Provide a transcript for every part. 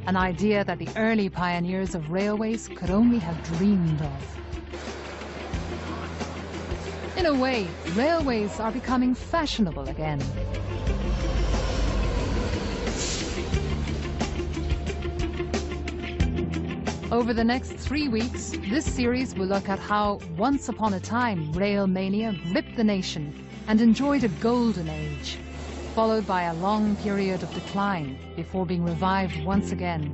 an idea that the early pioneers of railways could only have dreamed of. In a way, railways are becoming fashionable again. Over the next 3 weeks, this series will look at how, once upon a time, rail mania gripped the nation and enjoyed a golden age, followed by a long period of decline before being revived once again.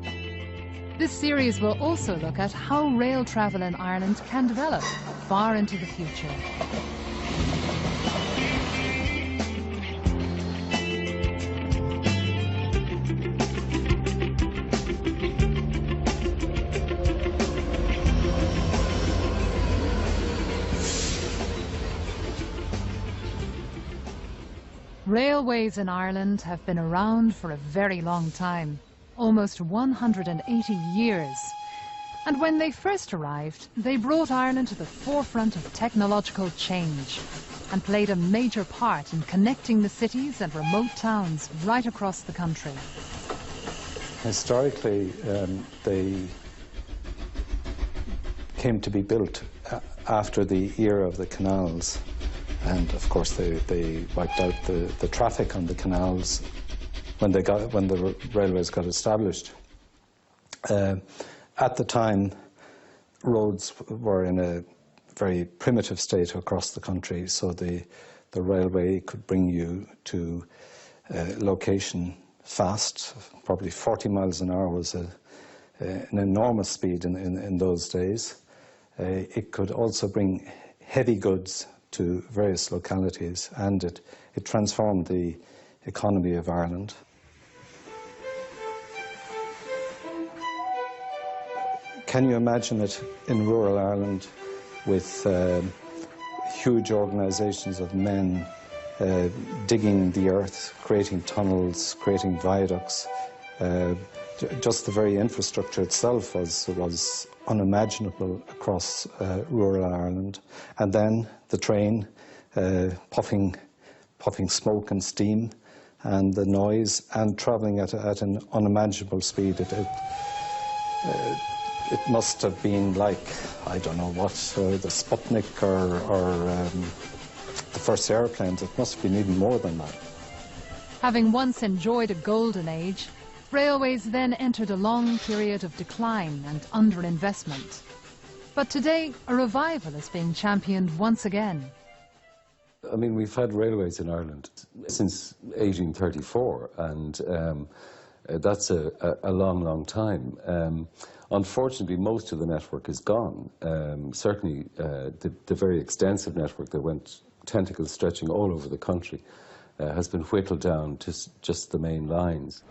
This series will also look at how rail travel in Ireland can develop far into the future. Railways in Ireland have been around for a very long time, almost 180 years. And when they first arrived, they brought Ireland to the forefront of technological change and played a major part in connecting the cities and remote towns right across the country. Historically, they came to be built after the era of the canals. And of course, they wiped out the traffic on the canals when the railways got established. At the time, roads were in a very primitive state across the country, so the railway could bring you to a location fast. Probably 40 miles an hour was an enormous speed in those days. It could also bring heavy goods to various localities, and it transformed the economy of Ireland. Can you imagine it in rural Ireland with huge organisations of men digging the earth, creating tunnels, creating viaducts? Just the very infrastructure itself was unimaginable across rural Ireland. And then the train puffing smoke and steam, and the noise, and travelling at an unimaginable speed. It must have been like, I don't know what, the Sputnik or the first airplanes. It must have been even more than that. Having once enjoyed a golden age, railways then entered a long period of decline and underinvestment. But today, a revival is being championed once again. I mean, we've had railways in Ireland since 1834, and that's a long, long time. Unfortunately, most of the network is gone. Certainly, the very extensive network that went tentacles stretching all over the country has been whittled down to just the main lines.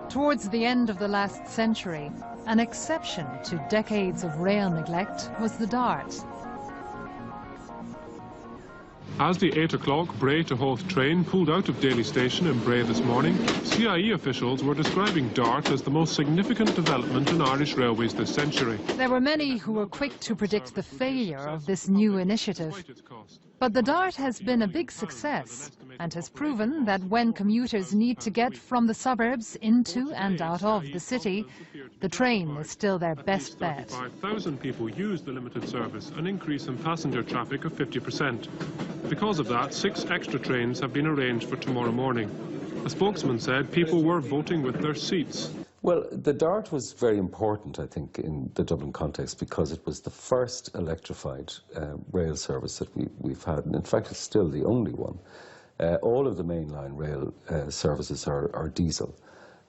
Towards the end of the last century, an exception to decades of rail neglect was the Dart. As the 8 o'clock Bray to Howth train pulled out of Daly Station in Bray this morning, CIE officials were describing Dart as the most significant development in Irish railways this century. There were many who were quick to predict the failure of this new initiative. But the Dart has been a big success and has proven that when commuters need to get from the suburbs into and out of the city, the train is still their best bet. 35,000 people used the limited service, an increase in passenger traffic of 50%. Because of that, 6 extra trains have been arranged for tomorrow morning. A spokesman said people were voting with their seats. Well, the Dart was very important, I think, in the Dublin context because it was the first electrified rail service that we've had. And in fact, it's still the only one. All of the mainline rail services are diesel.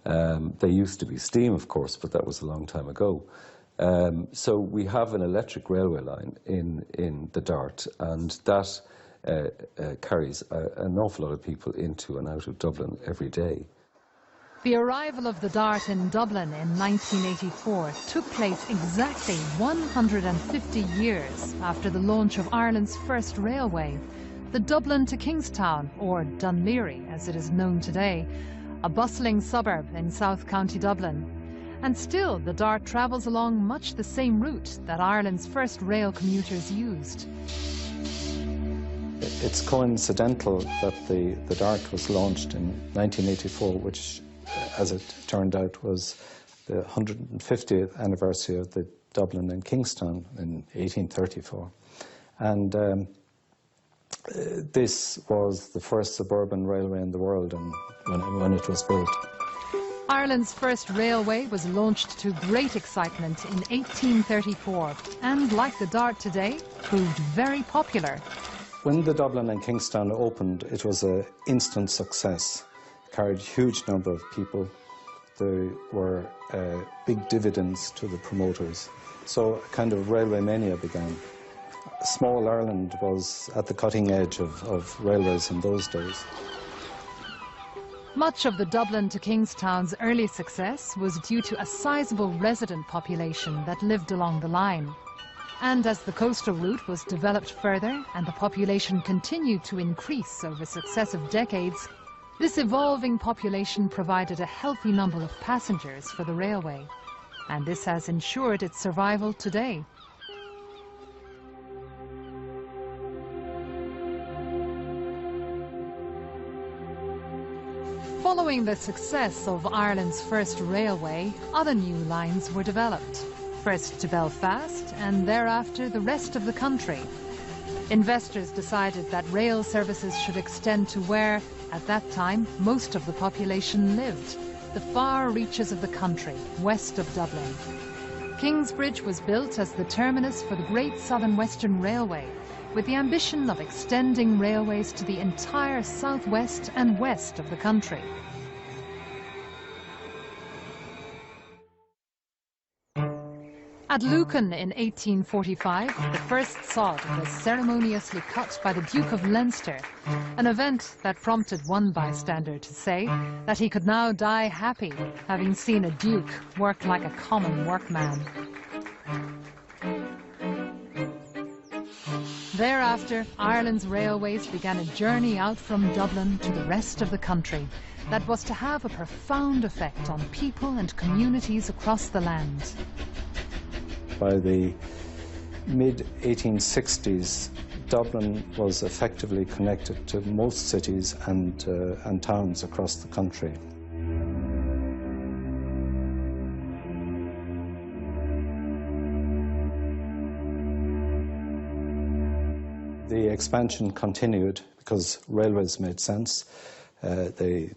They used to be steam, of course, but that was a long time ago. So we have an electric railway line in the Dart, and that carries an awful lot of people into and out of Dublin every day. The arrival of the Dart in Dublin in 1984 took place exactly 150 years after the launch of Ireland's first railway, the Dublin to Kingstown, or Dunleary as it is known today, a bustling suburb in South County Dublin. And still, the Dart travels along much the same route that Ireland's first rail commuters used. It's coincidental that the Dart was launched in 1984, which, as it turned out, was the 150th anniversary of the Dublin and Kingstown in 1834. And this was the first suburban railway in the world, and when it was built. Ireland's first railway was launched to great excitement in 1834, and like the Dart today, proved very popular. When the Dublin and Kingstown opened, it was an instant success. It carried a huge number of people. There were big dividends to the promoters. So a kind of railway mania began. Small Ireland was at the cutting edge of railways in those days. Much of the Dublin to Kingstown's early success was due to a sizable resident population that lived along the line. And as the coastal route was developed further and the population continued to increase over successive decades, this evolving population provided a healthy number of passengers for the railway. And this has ensured its survival today. Following the success of Ireland's first railway, other new lines were developed. First to Belfast and thereafter the rest of the country. Investors decided that rail services should extend to where, at that time, most of the population lived, the far reaches of the country, west of Dublin. Kingsbridge was built as the terminus for the Great Southern Western Railway, with the ambition of extending railways to the entire southwest and west of the country. At Lucan in 1845, the first sod was ceremoniously cut by the Duke of Leinster, an event that prompted one bystander to say that he could now die happy, having seen a duke work like a common workman. Thereafter, Ireland's railways began a journey out from Dublin to the rest of the country that was to have a profound effect on people and communities across the land. By the mid-1860s, Dublin was effectively connected to most cities and towns across the country. The expansion continued because railways made sense. They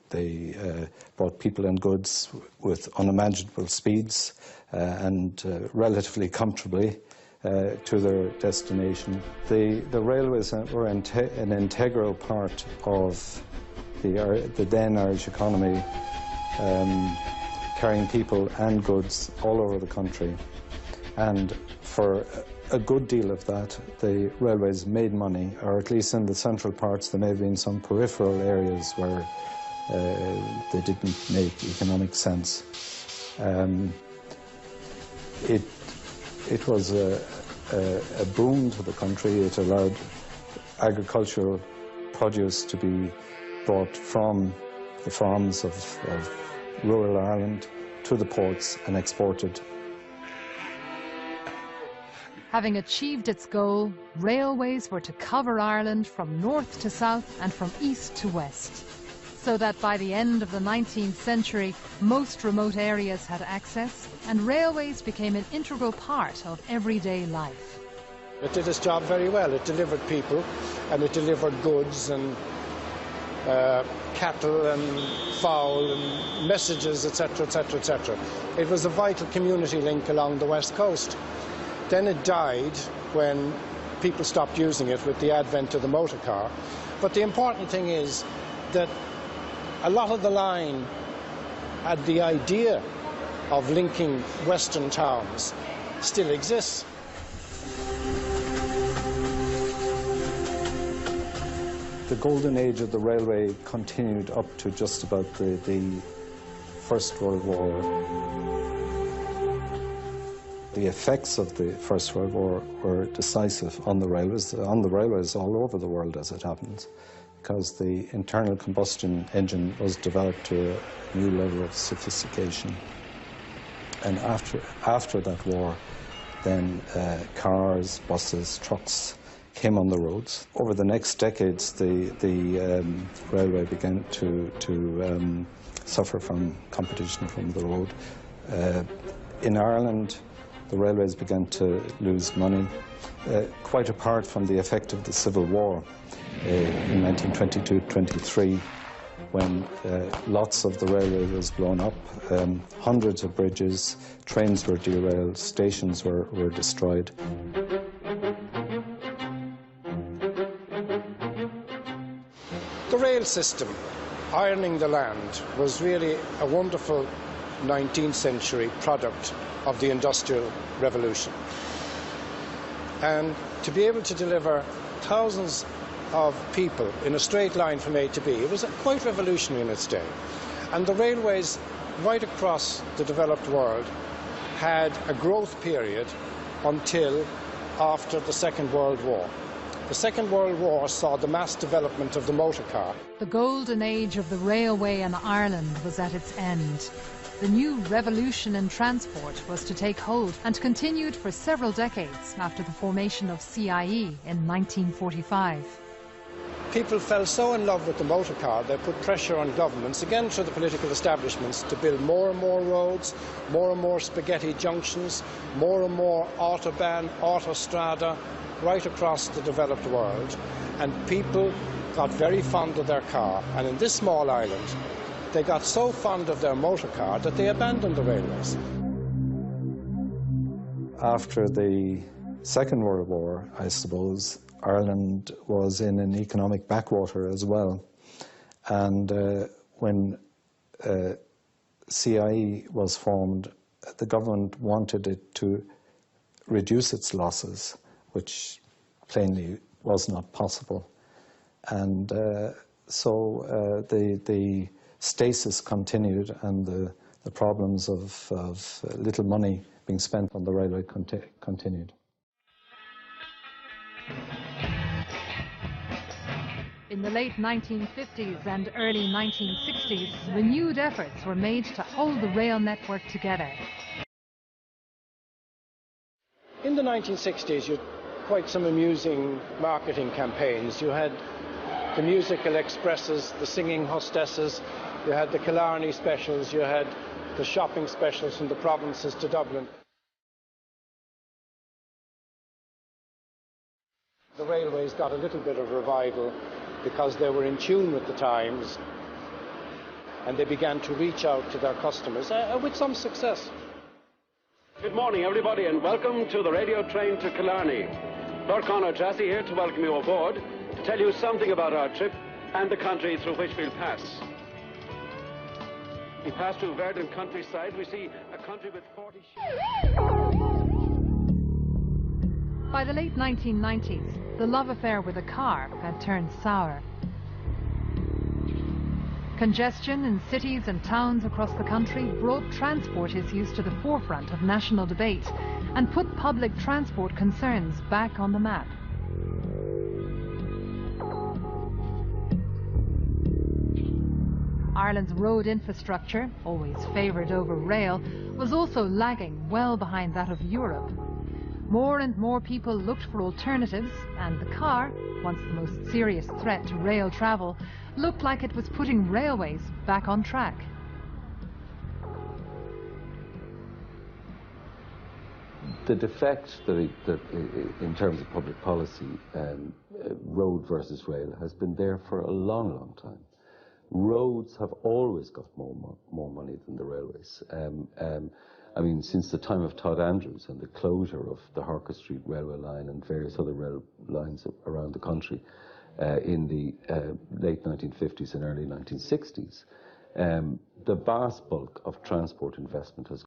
brought people and goods with unimaginable speeds and relatively comfortably to their destination. The railways were an integral part of the then Irish economy, carrying people and goods all over the country. And for a good deal of that, the railways made money, or at least in the central parts. There may have been some peripheral areas where they didn't make economic sense. It was a boom to the country. It allowed agricultural produce to be brought from the farms of rural Ireland to the ports and exported. Having achieved its goal, railways were to cover Ireland from north to south and from east to west, so that by the end of the 19th century, most remote areas had access, and railways became an integral part of everyday life. It did its job very well. It delivered people, and it delivered goods and cattle and fowl and messages, etc., etc., etc. It was a vital community link along the west coast. Then it died when people stopped using it with the advent of the motor car. But the important thing is that a lot of the line had the idea of linking western towns still exists. The golden age of the railway continued up to just about the First World War. The effects of the First World War were decisive on the railways all over the world, as it happens, because the internal combustion engine was developed to a new level of sophistication. And after that war, then cars, buses, trucks came on the roads. Over the next decades, the railway began to suffer from competition from the road. In Ireland, the railways began to lose money, quite apart from the effect of the Civil War in 1922-23, when lots of the railway was blown up, hundreds of bridges, trains were derailed, stations were destroyed. The rail system, ironing the land, was really a wonderful 19th century product of the Industrial Revolution. And to be able to deliver thousands of people in a straight line from A to B, it was quite revolutionary in its day. And the railways right across the developed world had a growth period until after the Second World War. The Second World War saw the mass development of the motor car. The golden age of the railway in Ireland was at its end. The new revolution in transport was to take hold and continued for several decades after the formation of CIE in 1945. People fell so in love with the motor car, they put pressure on governments, again through the political establishments, to build more and more roads, more and more spaghetti junctions, more and more autobahn, autostrada, right across the developed world. And people got very fond of their car. And in this small island, they got so fond of their motor car that they abandoned the railways. After the Second World War, I suppose, Ireland was in an economic backwater as well. And when CIE was formed, the government wanted it to reduce its losses, which plainly was not possible. And so the stasis continued, and the problems of little money being spent on the railway continued. In the late 1950s and early 1960s, renewed efforts were made to hold the rail network together. In the 1960s, you had quite some amusing marketing campaigns. You had the musical expresses, the singing hostesses, you had the Killarney specials, you had the shopping specials from the provinces to Dublin. The railways got a little bit of revival because they were in tune with the times, and they began to reach out to their customers with some success. Good morning, everybody, and welcome to the radio train to Killarney. Lord Conor Jassy here to welcome you aboard, to tell you something about our trip and the country through which we'll pass. We pass through verdant countryside. We see a country with 40 By the late 1990s, the love affair with a car had turned sour. Congestion in cities and towns across the country brought transport issues to the forefront of national debate and put public transport concerns back on the map. Ireland's road infrastructure, always favoured over rail, was also lagging well behind that of Europe. More and more people looked for alternatives, and the car, once the most serious threat to rail travel, looked like it was putting railways back on track. The defect that in terms of public policy, road versus rail, has been there for a long, long time. Roads have always got more money than the railways. I mean, since the time of Todd Andrews and the closure of the Harker Street railway line and various other rail lines around the country in the late 1950s and early 1960s, the vast bulk of transport investment has